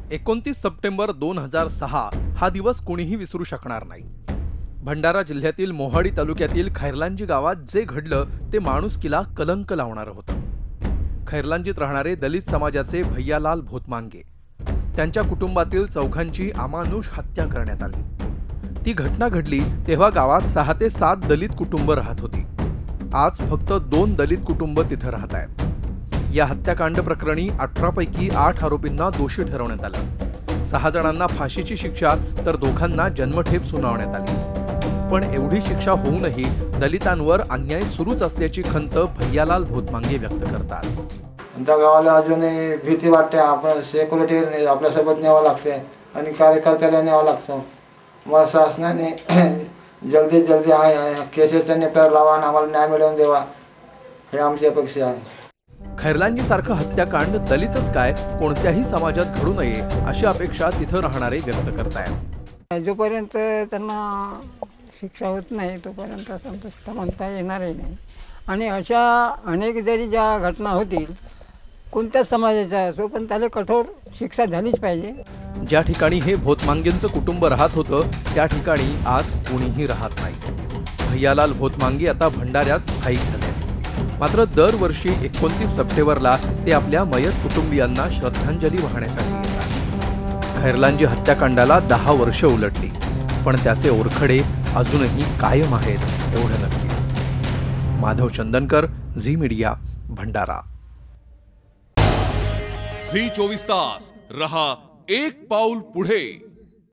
29 September 2006 हा दिवस कोणीही विसरू शकणार नाही। भंडारा जिल्ह्यातील मोहाडी तालुक्यातील खैरलांजी गावात जे घडलं ते माणुसकीला कलंक लावणारं होतं। खैरलांजीत राहणारे दलित समाजाचे भैयालाल भोतमांगे, त्यांच्या कुटुंबातील चौघांची अमानुष हत्या करण्यात आली। ती घटना घडली तेव्हा गावात 6 ते 7 दलित कुटुंब राहत होती। आज फक्त 2 दलित कुटुंब तिथे राहत आहेत। या हत्याकांड प्रकरणी 18 पैकी 8 आरोपींना दोषी ठरवण्यात आलं। 6 जणांना फाशीची शिक्षा तर दोघांना जन्मठेप सुनावण्यात आली। पण एवढी शिक्षा होऊनही दलितांवर अन्याय सुरूच असल्याची खंत भैयालाल भोतमांगे व्यक्त करतात। त्या गावाला अजूनही भीती वाटते। आपण सिक्युरिटी आपल्यासोबत न्यावं लागते आणि कार्यकर्त्याला न्यावं लागतं। मला शासनाने जल्दी केसेसचा निकाल लावा आणि आम्हाला न्याय मिळवून द्यावा, हे आमची अपेक्षा आहे। खैरलांजी सारखं हत्याकांड दलितच काय कोणत्याही समाजात घडू नये अशी अपेक्षा तिथं राहणारे व्यक्त करतायत। जोपर्यंत त्यांना शिक्षा होत नाही तोपर्यंत संतुष्ट म्हणता येणारही नाही। आणि अशा अनेक जरी ज्या घटना होतील कोणत्याच समाजाच्या असो, पण त्याला कठोर शिक्षा झालीच पाहिजे। ज्या ठिकाणी हे भोतमांगेंचं कुटुंब राहत होतं त्या ठिकाणी आज कोणीही राहत नाही। भैयालाल भोतमांगे आता भंडाऱ्यात स्थायिक झाले। मात्र दरवर्षी 29 सप्टेंबरला ते आपल्या मयत कुटुंबियांना श्रद्धांजली वाहण्यासाठी येतात। खैरलांजी हत्याकांडाला 10 वर्ष उलटली, पण त्याचे ओरखडे अजूनही कायम आहेत एवढं नक्की। Madhav Chandankar, Zee media, Bhandara. Zee 24 तास रहा एक पाऊल पुढे।